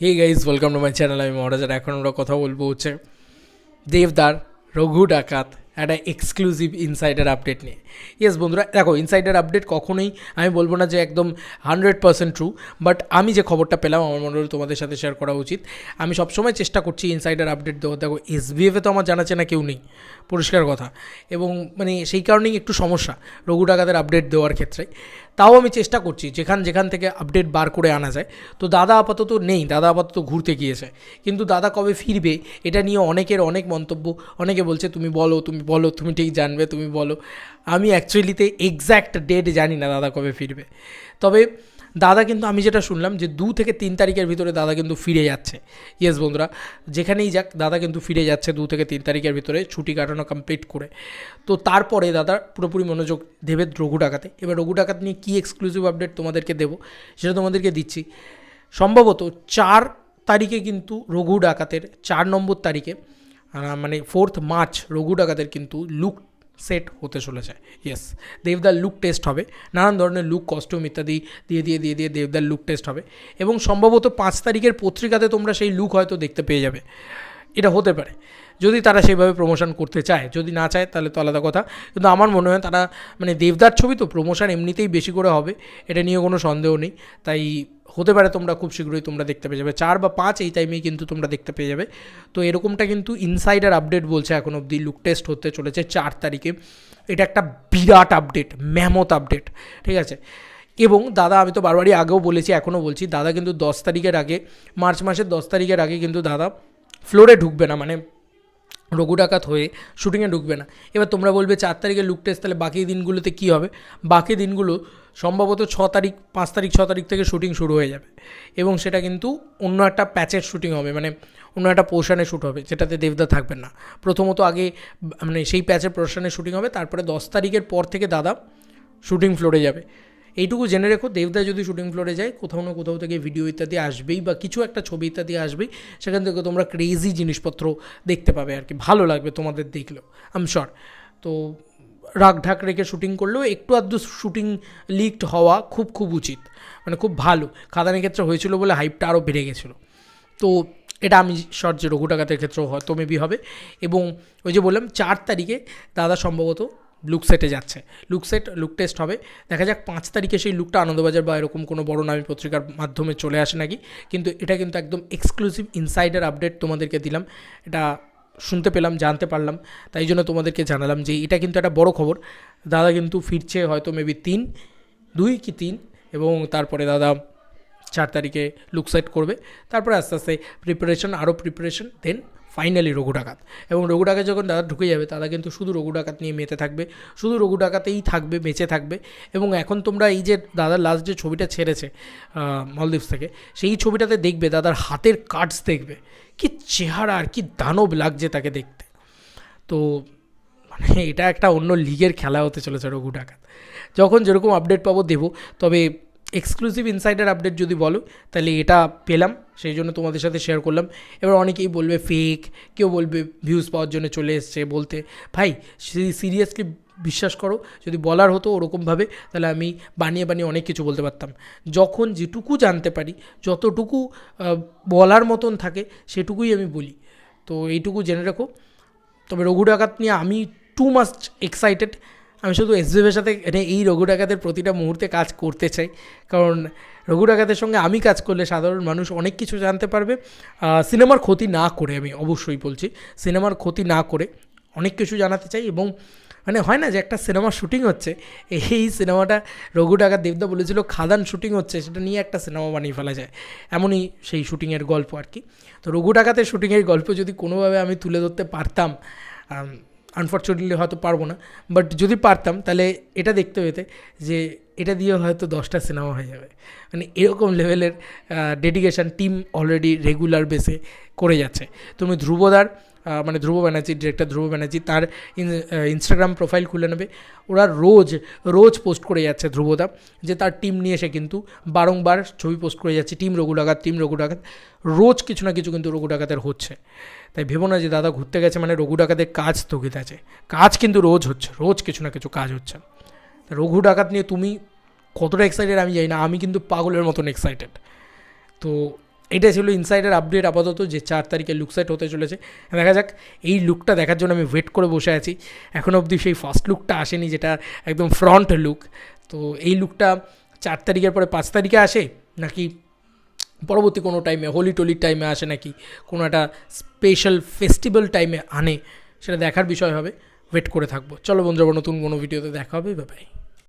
Hey guys, welcome to my channel. আমি মহারাজার। এখন আমরা কথা বলবো হচ্ছে দেবদার রঘু ডাকাত একটা এক্সক্লুসিভ ইনসাইডার আপডেট নিয়ে। ইয়েস বন্ধুরা, দেখো, ইনসাইডার আপডেট কখনোই আমি বলবো না যে একদম 100% ট্রু, বাট আমি যে খবরটা পেলাম আমার মনে হলো তোমাদের সাথে শেয়ার করা উচিত। আমি সবসময় চেষ্টা করছি ইনসাইডার আপডেট দেওয়া। দেখো, এসবিএফে তো আমার জানা চেনা কেউ নেই, পরিষ্কার কথা, এবং মানে সেই কারণেই একটু সমস্যা রঘু ডাকাতের আপডেট দেওয়ার ক্ষেত্রে। তাও আমি চেষ্টা করছি যেখান থেকে আপডেট বার করে আনা যায়। তো দাদা আপাতত নেই, দাদা আপাতত ঘুরতে গিয়েছে, কিন্তু দাদা কবে ফিরবে এটা নিয়ে অনেকের অনেক মন্তব্য। অনেকে বলছে তুমি বলো, তুমি ঠিক জানবে, তুমি বলো। আমি অ্যাকচুয়ালিতে এক্স্যাক্ট ডেট জানি না দাদা কবে ফিরবে। তবে দাদা কিন্তু, আমি যেটা শুনলাম যে 2 থেকে 3 তারিখের ভিতরে দাদা কিন্তু ফিরে যাচ্ছে। ইয়েস বন্ধুরা, যেখানেই যাক দাদা কিন্তু ফিরে যাচ্ছে 2 থেকে 3 তারিখের ভিতরে ছুটি কাটানো কমপ্লিট করে। তো তারপরে দাদা পুরোপুরি মনোযোগ দেবে রঘু ডাকাতে। এবার রঘু ডাকাত নিয়ে কী এক্সক্লুসিভ আপডেট তোমাদেরকে দেবো সেটা তোমাদেরকে দিচ্ছি। সম্ভবত 4 তারিখে কিন্তু রঘু ডাকাতের 4 নম্বর তারিখে, মানে 4 মার্চ রঘু ডাকাতের কিন্তু লুক সেট হতে চলেছে। ইয়েস, দেবদার লুক টেস্ট হবে, নানান ধরনের লুক, কস্টিউম ইত্যাদি দিয়ে দেবদার লুক টেস্ট হবে, এবং সম্ভবত 5 তারিখের পত্রিকাতে তোমরা সেই লুক হয়তো দেখতে পেয়ে যাবে। এটা হতে পারে যদি তারা সেইভাবে প্রমোশন করতে চায়। যদি না চায় তাহলে তো আলাদা কথা, কিন্তু আমার মনে হয় তারা, মানে দেবদার ছবি তো প্রমোশন এমনিতেই বেশি করে হবে, এটা নিয়ে কোনো সন্দেহ নেই। তাই হতে পারে তোমরা খুব শীঘ্রই তোমরা দেখতে পেয়ে যাবে, 4 বা 5 এই টাইমেই কিন্তু তোমরা দেখতে পেয়ে যাবে। তো এরকমটা কিন্তু ইনসাইডার আপডেট বলছে এখন অবধি লুক টেস্ট হতে চলেছে 4 তারিখে। এটা একটা বিরাট আপডেট, ম্যামথ আপডেট, ঠিক আছে। এবং দাদা, আমি তো বারবারই আগেও বলেছি, এখনও বলছি, দাদা কিন্তু 10 তারিখের আগে, মার্চ মাসের 10 তারিখের আগে কিন্তু দাদা ফ্লোরে ঢুকবে না, মানে রঘু ডাকাত হয়ে শুটিংয়ে ঢুকবে না। এবার তোমরা বলবে 4 তারিখে লুক টেস্ট, তাহলে বাকি দিনগুলোতে কী হবে? বাকি দিনগুলো সম্ভবত 6 তারিখ, 5 তারিখ, 6 তারিখ থেকে শুটিং শুরু হয়ে যাবে, এবং সেটা কিন্তু অন্য একটা প্যাচের শুটিং হবে, মানে অন্য একটা পোর্শনে শ্যুট হবে, যেটাতে দেবদা থাকবেন না। প্রথমত আগে মানে সেই প্যাচের পোর্শনে শুটিং হবে, তারপরে 10 তারিখের পর থেকে দাদা শুটিং ফ্লোরে যাবে। এইটুকু জেনে রেখো, দেবদা যদি শুটিং ফ্লোরে যায়, কোথাও না কোথাও থেকে ভিডিও ইত্যাদি আসবেই, বা কিছু একটা ছবি ইত্যাদি আসবেই, সেখান থেকে তোমরা ক্রেজি জিনিসপত্র দেখতে পাবে আর কি। ভালো লাগবে তোমাদের দেখলেও, আই এম শিওর। তো রাগ ঢাক রেখে শুটিং করলেও একটু আধটু শুটিং লিকড হওয়া খুব উচিত, মানে খুব ভালো। খাদানের ক্ষেত্রে হয়েছিল বলে হাইপটা আরও বেড়ে গেছিলো। তো এটা আমি শর্ট যে রঘু ডাকাতের ক্ষেত্রেও হয়তো মেবি হবে। এবং ওই যে বললাম 4 তারিখে দাদা সম্ভবত লুক সেটে যাচ্ছে, লুক টেস্ট হবে। দেখা যাক 5 তারিখে সেই লুকটা আনন্দবাজার বা এরকম কোনো বড় নামী পত্রিকার মাধ্যমে চলে আসে নাকি। কিন্তু এটা কিন্তু একদম এক্সক্লুসিভ ইনসাইডার আপডেট তোমাদেরকে দিলাম, এটা শুনতে পেলাম, জানতে পারলাম, তাই জন্য তোমাদেরকে জানালাম যে এটা কিন্তু একটা বড় খবর। দাদা কিন্তু ফিরছে হয়তো মেবি 2 কি 3, এবং তারপরে দাদা 4 তারিখে লুক সেট করবে। তারপরে আস্তে আস্তে প্রিপারেশন, দেন ফাইনালি রঘু ডাকাত। এবং রঘু ডাকাত যখন দাদা ঢুকে যাবে, দাদা কিন্তু শুধু রঘু ডাকাত নিয়ে মেতে থাকবে, শুধু রঘু ডাকাতেই থাকবে, বেঁচে থাকবে। এবং এখন তোমরা এই যে দাদার লাস্ট যে ছবিটা ছেড়েছে মলদ্বীপ থেকে, সেই ছবিটাতে দেখবে দাদার হাতের কাটস দেখবে, কি চেহারা আর কি দানব লাগছে তাকে দেখতে। তো মানে এটা একটা অন্য লিগের খেলা হতে চলেছে রঘু ডাকাত। যখন যেরকম আপডেট পাবো দেবো, তবে এক্সক্লুসিভ ইনসাইডার আপডেট যদি বলো তাহলে এটা পেলাম, সেই জন্য তোমাদের সাথে শেয়ার করলাম। এবার অনেকেই বলবে ফেক, কেউ বলবে ভিউজ পাওয়ার জন্য চলে এসছে বলতে। ভাই সিরিয়াসলি বিশ্বাস করো, যদি বলার হতো ওরকমভাবে, তাহলে আমি বানিয়ে অনেক কিছু বলতে পারতাম। যখন যেটুকু জানতে পারি, যতটুকু বলার মতন থাকে, সেটুকুই আমি বলি। তো এইটুকু জেনে রাখো। তবে রঘু ডাকাত নিয়ে আমি টু মাচ এক্সাইটেড। আমি শুধু এসবিএফের সাথে এই রঘু ডাকাতের প্রতিটা মুহূর্তে কাজ করতে চাই, কারণ রঘু ডাকাতের সঙ্গে আমি কাজ করলে সাধারণ মানুষ অনেক কিছু জানতে পারবে। সিনেমার ক্ষতি না করে, আমি অবশ্যই বলছি, সিনেমার ক্ষতি না করে অনেক কিছু জানাতে চাই। এবং মানে হয় না যে একটা সিনেমার শুটিং হচ্ছে, এই সিনেমাটা রঘু ডাকাত, দেবদা বলেছিল খাদান শুটিং হচ্ছে, সেটা নিয়ে একটা সিনেমা বানিয়ে ফেলা যায়, এমনই সেই শুটিংয়ের গল্প আর কি। তো রঘু ডাকাতের শুটিংয়ের গল্প যদি কোনোভাবে আমি তুলে ধরতে পারতাম, আনফর্চুনেটলি হয়তো পারবো না, বাট যদি পারতাম তাহলে এটা দেখতে পেতে যে এটা দিয়ে হয়তো 10টা সিনেমা হয়ে যাবে। মানে এরকম লেভেলের ডেডিকেশান টিম অলরেডি রেগুলার বেসে করে যাচ্ছে। তুমি ধ্রুবদার, মানে ধ্রুব ব্যানার্জি, ডিরেক্টর ধ্রুব ব্যানার্জি, তার ইনস্টাগ্রাম প্রোফাইল খুলে নেবে, ওরা রোজ পোস্ট করে যাচ্ছে ধ্রুবদা, যে তার টিম নিয়ে এসে কিন্তু বারংবার ছবি পোস্ট করে যাচ্ছে, টিম রঘু ডাকাত, রোজ কিছু না কিছু কিন্তু রঘু ডাকাতের হচ্ছে। তাই ভেবো না যে দাদা ঘুরতে গেছে মানে রঘু ডাকাতের কাজ স্থগিত আছে, কাজ কিন্তু রোজ হচ্ছে, রোজ কিছু না কিছু কাজ হচ্ছে। রঘু ডাকাত নিয়ে তুমি কতটা এক্সাইটেড আমি জানি না, আমি কিন্তু পাগলের মতন এক্সাইটেড। তো এটাই ছিল ইনসাইডার আপডেট আপাতত, যে 4 তারিখে লুক সেট হতে চলেছে। দেখা যাক, এই লুকটা দেখার জন্য আমি ওয়েট করে বসে আছি। এখনও অবধি সেই ফার্স্ট লুকটা আসেনি, যেটা একদম ফ্রন্ট লুক। তো এই লুকটা 4 তারিখের পরে 5 তারিখে আসে, নাকি পরবর্তী কোনো টাইমে হোলি টোলির টাইমে আসে, নাকি কোনো একটা স্পেশাল ফেস্টিভ্যাল টাইমে আনে, সেটা দেখার বিষয় হবে। ওয়েট করে থাকবো। চলো বন্ধুরা, নতুন কোনো ভিডিওতে দেখা হবে। Bye bye.